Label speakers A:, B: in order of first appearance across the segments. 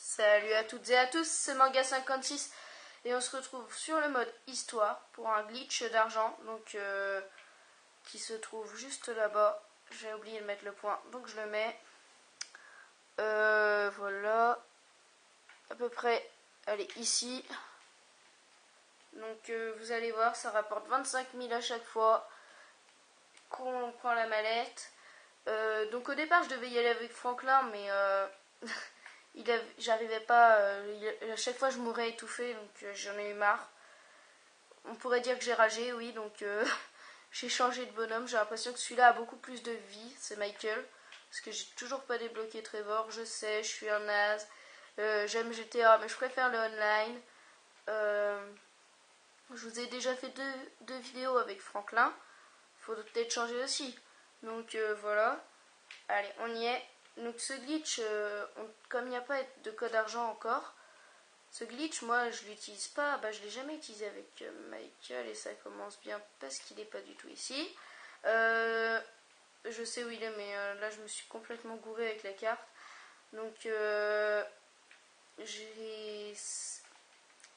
A: Salut à toutes et à tous, c'est Manga56 et on se retrouve sur le mode histoire pour un glitch d'argent donc qui se trouve juste là-bas. J'ai oublié de mettre le point donc je le mets. Voilà, à peu près, elle est ici. Donc vous allez voir, ça rapporte 25 000 à chaque fois qu'on prend la mallette. Donc au départ je devais y aller avec Franklin mais j'arrivais pas, à chaque fois je mourais étouffée donc j'en ai eu marre. On pourrait dire que j'ai ragé, oui, donc j'ai changé de bonhomme. J'ai l'impression que celui-là a beaucoup plus de vie, c'est Michael. Parce que j'ai toujours pas débloqué Trevor, je sais, je suis un naze. J'aime GTA, mais je préfère le online. Je vous ai déjà fait deux vidéos avec Franklin. Faut peut-être changer aussi. Donc voilà. Allez, on y est. Donc ce glitch, comme il n'y a pas de code argent encore, ce glitch, moi, je l'utilise pas. Bah, je l'ai jamais utilisé avec Michael et ça commence bien parce qu'il n'est pas du tout ici. Je sais où il est, mais là, je me suis complètement gourée avec la carte. Donc, j'ai...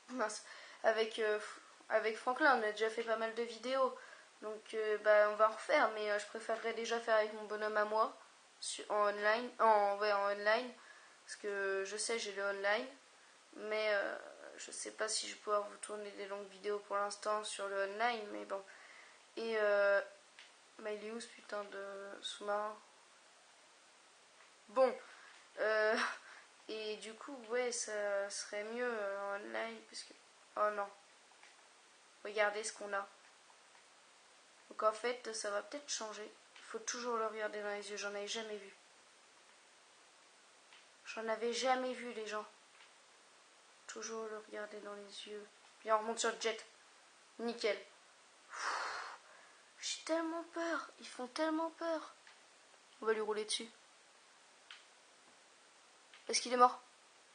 A: Mince. Avec Franklin, on a déjà fait pas mal de vidéos. Donc, bah, on va en refaire, mais je préférerais déjà faire avec mon bonhomme à moi, en online. Ouais, en online. Parce que je sais, j'ai le online. Mais je sais pas si je vais pouvoir vous tourner des longues vidéos pour l'instant sur le online, mais bon. Et bah il est où ce putain de sous-marin? Bon, euh, et du coup, ouais, ça serait mieux en online, parce que... Oh non, regardez ce qu'on a. Donc en fait, ça va peut-être changer. Il faut toujours le regarder dans les yeux, j'en avais jamais vu. J'en avais jamais vu, les gens. Toujours le regarder dans les yeux. Bien, on remonte sur le jet. Nickel. J'ai tellement peur. Ils font tellement peur. On va lui rouler dessus. Est-ce qu'il est mort?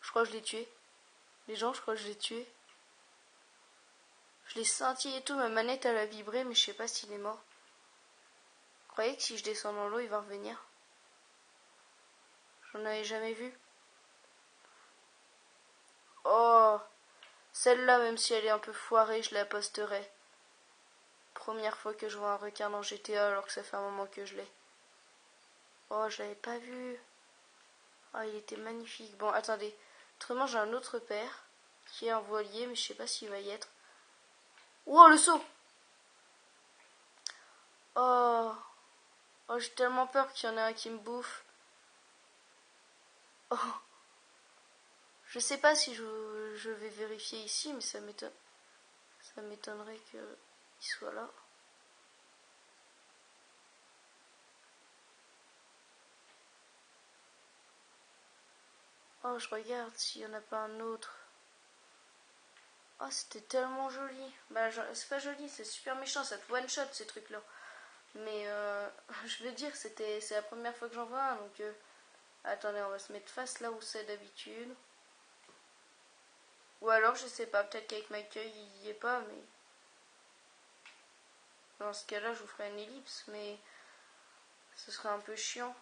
A: Je crois que je l'ai tué. Les gens, je crois que je l'ai tué. Je l'ai senti et tout. Ma manette, elle a vibré, mais je sais pas s'il est mort. Vous croyez que si je descends dans l'eau, il va revenir? J'en avais jamais vu. Oh, celle-là, même si elle est un peu foirée, je la posterai. Première fois que je vois un requin dans GTA alors que ça fait un moment que je l'ai. Oh, je l'avais pas vu. Ah, il était magnifique. Bon, attendez. Autrement, j'ai un autre père qui est un voilier, mais je sais pas s'il va y être. Oh, le saut! Oh, oh, j'ai tellement peur qu'il y en ait un qui me bouffe. Oh, je sais pas si je vais vérifier ici, mais ça m'étonnerait qu'il soit là. Oh, je regarde s'il y en a pas un autre. Oh, c'était tellement joli. Bah, c'est pas joli, c'est super méchant, ça te one-shot ces trucs-là. Mais je veux dire, c'est la première fois que j'en vois un, donc... attendez, on va se mettre face là où c'est d'habitude. Ou alors, je sais pas, peut-être qu'avec Michael, il y est pas, mais... Dans ce cas-là, je vous ferai une ellipse, mais... ce serait un peu chiant.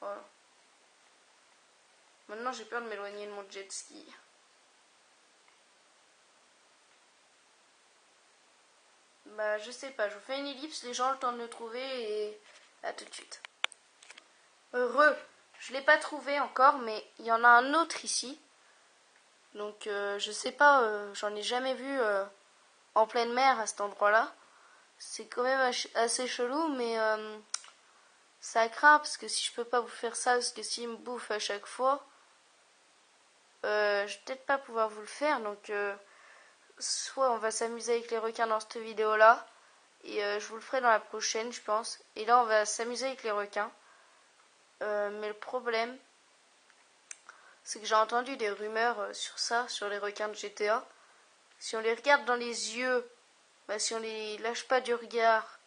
A: Voilà. Maintenant, j'ai peur de m'éloigner de mon jet ski. Bah, je sais pas, je vous fais une ellipse, les gens ont le temps de le trouver et... à tout de suite. Heureux! Je l'ai pas trouvé encore, mais il y en a un autre ici. Donc, je sais pas, j'en ai jamais vu en pleine mer à cet endroit-là. C'est quand même assez chelou, mais ça craint parce que si je peux pas vous faire ça, parce que s'il me bouffe à chaque fois, je vais peut-être pas pouvoir vous le faire. Donc, soit on va s'amuser avec les requins dans cette vidéo-là, et je vous le ferai dans la prochaine, je pense. Et là, on va s'amuser avec les requins. Mais le problème, c'est que j'ai entendu des rumeurs sur ça, sur les requins de GTA. Si on les regarde dans les yeux, bah, si on les lâche pas du regard,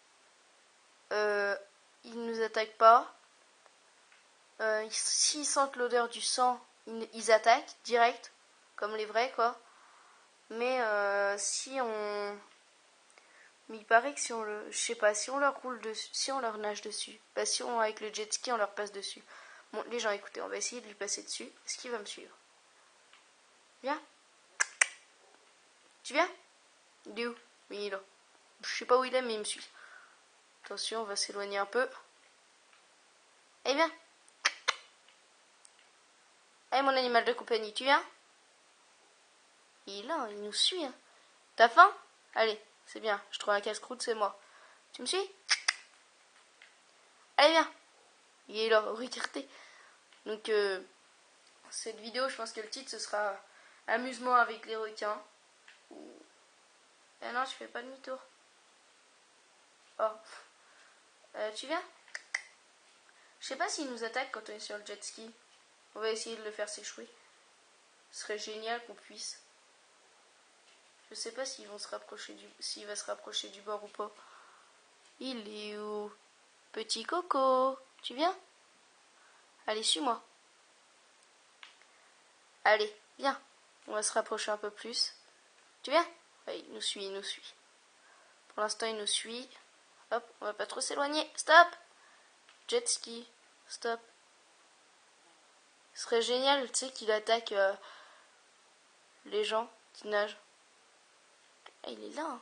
A: ils nous attaquent pas. S'ils sentent l'odeur du sang, ils attaquent direct, comme les vrais quoi. Mais si on... Mais il paraît que si on le... Je sais pas, si on leur roule dessus, si on leur nage dessus, bah si on avec le jet ski on leur passe dessus. Bon, les gens, écoutez, on va essayer de lui passer dessus. Est-ce qu'il va me suivre? Viens. Tu viens? Il est où? Oui, il est là. Je sais pas où il est, mais il me suit. Attention, on va s'éloigner un peu. Allez, viens. Allez, mon animal de compagnie, tu viens? Il est là, il nous suit. Hein. T'as faim? Allez, c'est bien. Je trouve un casse-croûte, c'est moi. Tu me suis? Allez, viens. Il est là, regardez. Donc, cette vidéo, je pense que le titre, ce sera Amusement avec les requins. Ah non, je fais pas demi-tour. Oh. Tu viens? Je sais pas s'il nous attaque quand on est sur le jet ski. On va essayer de le faire s'échouer. Ce serait génial qu'on puisse. Je sais pas s'il va se rapprocher du bord ou pas. Il est où? Petit coco, tu viens? Allez, suis-moi. Allez, viens. On va se rapprocher un peu plus. Tu viens? Ouais, il nous suit, il nous suit. Pour l'instant, il nous suit. Hop, on va pas trop s'éloigner. Stop! Jet ski. Stop. Ce serait génial, tu sais, qu'il attaque les gens qui nagent. Ah, il est là. Hein.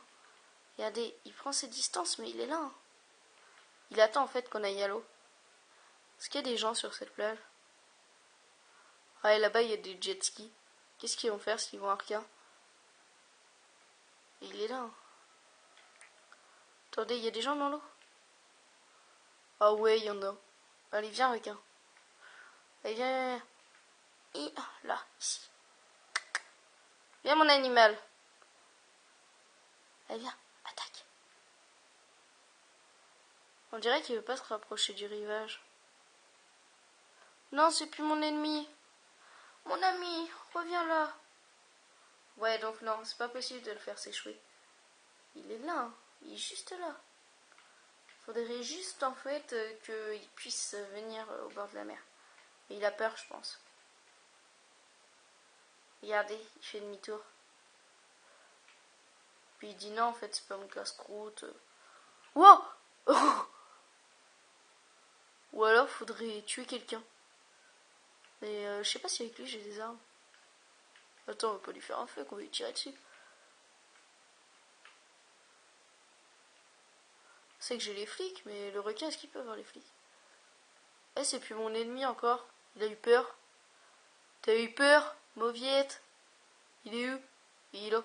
A: Regardez, il prend ses distances, mais il est là. Hein. Il attend en fait qu'on aille à l'eau. Est-ce qu'il y a des gens sur cette plage? Ah, et là-bas, il y a des jet skis. Qu'est-ce qu'ils vont faire s'ils vont un requin? Il est là. Hein. Attendez, il y a des gens dans l'eau? Ah ouais, il y en a. Allez, viens, requin. Allez, viens, viens. Là, ici. Viens, mon animal. Allez, viens, attaque. On dirait qu'il veut pas se rapprocher du rivage. Non, c'est plus mon ennemi. Mon ami, reviens là. Ouais, donc non, c'est pas possible de le faire s'échouer. Il est là, hein. Il est juste là. Faudrait juste en fait qu'il puisse venir au bord de la mer. Mais il a peur, je pense. Regardez, il fait demi-tour. Puis il dit non, en fait, c'est pas mon casse-croûte. Wow. Ou alors, faudrait tuer quelqu'un. Mais je sais pas si avec lui j'ai des armes. Attends, on va pas lui faire un feu, qu'on va lui tirer dessus. C'est que j'ai les flics, mais le requin, est-ce qu'il peut avoir les flics? Eh, c'est plus mon ennemi encore. Il a eu peur. T'as eu peur, Mauviette? Il est où? Il est là.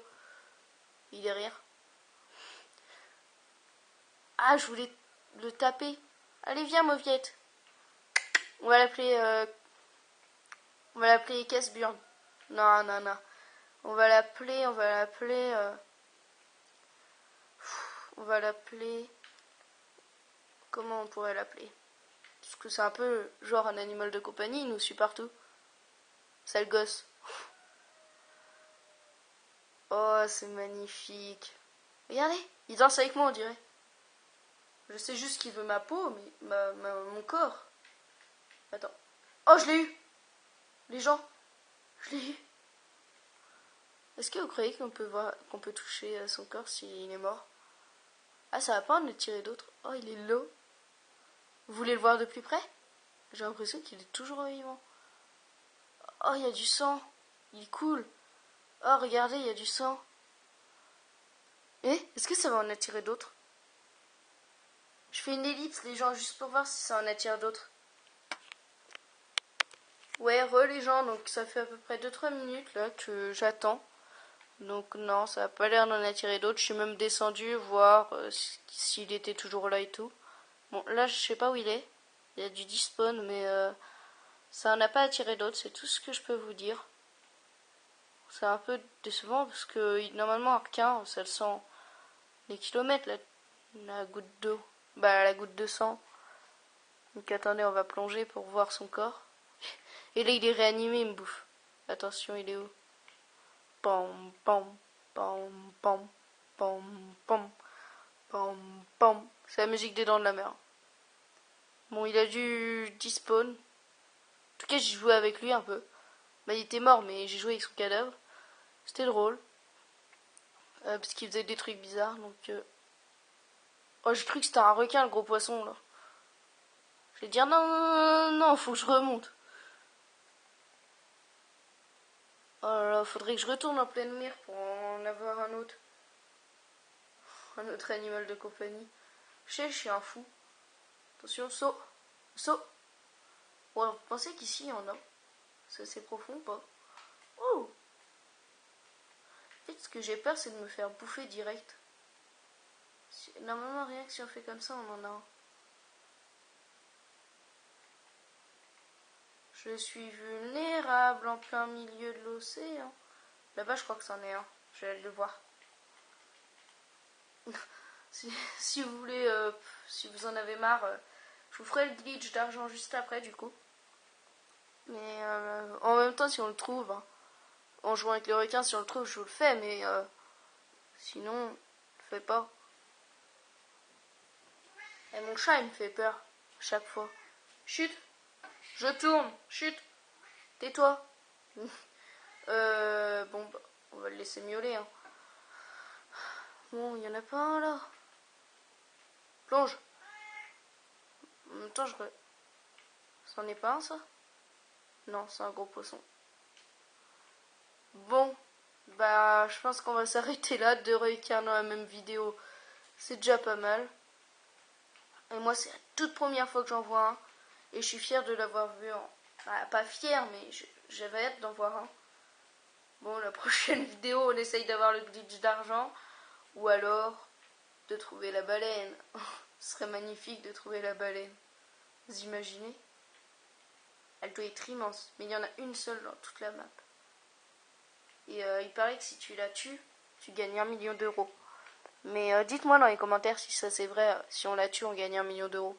A: Il est derrière. Ah, je voulais le taper. Allez, viens, Mauviette. On va l'appeler... On va l'appeler Casse-Burn. Non, non, non. On va l'appeler... On va l'appeler... Comment on pourrait l'appeler? Parce que c'est un peu genre un animal de compagnie, il nous suit partout. Sale gosse. Oh, c'est magnifique. Regardez, il danse avec moi, on dirait. Je sais juste qu'il veut ma peau, mais mon corps. Attends. Oh, je l'ai eu. Les gens, je l'ai eu. Est-ce que vous croyez qu'on peut toucher son corps s'il est mort? Ah, ça va pas en attirer d'autres. Oh, il est là. Vous voulez le voir de plus près? J'ai l'impression qu'il est toujours vivant. Oh, il y a du sang. Il coule. Oh, regardez, il y a du sang. Est-ce que ça va en attirer d'autres? Je fais une ellipse, les gens, juste pour voir si ça en attire d'autres. Ouais, les gens, donc ça fait à peu près 2-3 minutes là que j'attends. Donc non, ça n'a pas l'air d'en attirer d'autres. Je suis même descendue voir s'il était toujours là et tout. Bon, là, je sais pas où il est. Il y a du despawn, mais ça n'en a pas attiré d'autres. C'est tout ce que je peux vous dire. C'est un peu décevant parce que normalement, un requin, ça le sent des kilomètres, la goutte d'eau. Bah, la goutte de sang. Donc attendez, on va plonger pour voir son corps. Et là, il est réanimé, il me bouffe. Attention, il est où? Pom, pom, pom, pom, pom, pom, pom, pom. C'est la musique des Dents de la Mer. Bon, il a dû despawn. En tout cas, j'ai joué avec lui un peu. Bah, il était mort, mais j'ai joué avec son cadavre. C'était drôle. Parce qu'il faisait des trucs bizarres, donc... Oh, j'ai cru que c'était un requin, le gros poisson, là. Je vais dire non, non, non, faut que je remonte. Oh là là, faudrait que je retourne en pleine mer pour en avoir un autre. Un autre animal de compagnie. Je suis un fou. Attention, saut. Saut. Ouais, vous pensez qu'ici, il y en a? C'est assez profond ou pas? Oh! En fait, ce que j'ai peur, c'est de me faire bouffer direct. Normalement, rien que si on fait comme ça, on en a un. Je suis vulnérable en plein milieu de l'océan. Là-bas, je crois que c'en est un. Je vais aller le voir. Si vous voulez, si vous en avez marre, je vous ferai le glitch d'argent juste après, du coup. Mais en même temps, si on le trouve, hein, en jouant avec le requin, si on le trouve, je vous le fais. Mais sinon, je le fais pas. Et mon chat, il me fait peur chaque fois. Chut, je tourne, chut, tais-toi. Bon, bah, on va le laisser miauler. Hein. Bon, il y en a pas un là. Plonge. En même temps, c'en est pas un, ça? Non, c'est un gros poisson. Bon, bah, je pense qu'on va s'arrêter là. 2 requins dans la même vidéo, c'est déjà pas mal. Et moi, c'est la toute première fois que j'en vois un. Et je suis fière de l'avoir vu en... Enfin, pas fière, mais j'avais hâte d'en voir un. Bon, la prochaine vidéo, on essaye d'avoir le glitch d'argent. Ou alors, de trouver la baleine. Ce serait magnifique de trouver la baleine. Vous imaginez? Elle doit être immense. Mais il y en a une seule dans toute la map. Et il paraît que si tu la tues, tu gagnes 1 million d'euros. Mais dites-moi dans les commentaires si ça c'est vrai. Si on la tue, on gagne 1 million d'euros.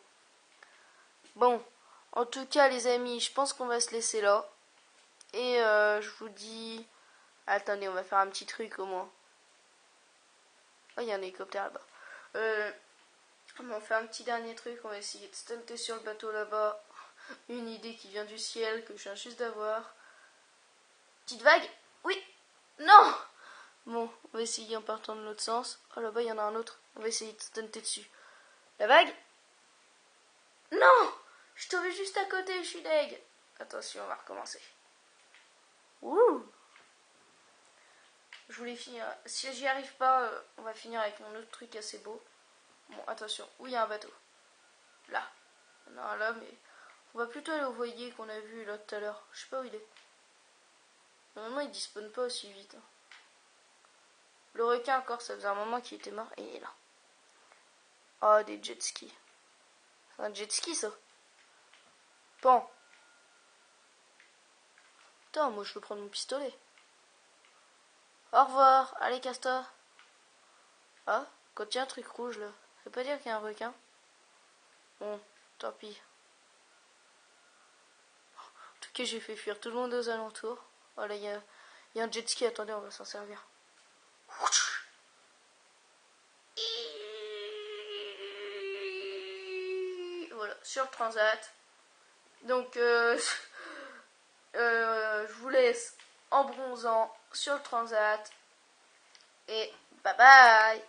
A: Bon, en tout cas les amis, je pense qu'on va se laisser là. Et je vous dis... Attendez, on va faire un petit truc au moins. Oh, il y a un hélicoptère là-bas. On va faire un petit dernier truc. On va essayer de stunter sur le bateau là-bas. Une idée qui vient du ciel, que je viens juste d'avoir. Petite vague? Oui! Non! Bon, on va essayer en partant de l'autre sens. Oh là-bas, il y en a un autre. On va essayer de stunter dessus. La vague? Non! Je suis tombée juste à côté, je suis deg. Attention, on va recommencer. Ouh! Je voulais finir. Si j'y arrive pas, on va finir avec mon autre truc assez beau. Bon, attention. Où il y a un bateau? Là. Il y en a un là, mais on va plutôt aller au voilier qu'on a vu là tout à l'heure. Je sais pas où il est. Normalement, il dispone pas aussi vite. Hein. Le requin, encore, ça faisait un moment qu'il était mort. Et il est là. Oh, des jet skis. C'est un jet ski, ça. Pan. Putain, moi, je veux prendre mon pistolet. Au revoir. Allez, casse-toi. Ah, quand il y a un truc rouge, là. Ça veut pas dire qu'il y a un requin. Bon, tant pis. En tout cas, j'ai fait fuir tout le monde aux alentours. Oh là, il y a un jet ski. Attendez, on va s'en servir. Voilà, sur le transat. Donc, je vous laisse en bronzant sur le transat. Et bye bye!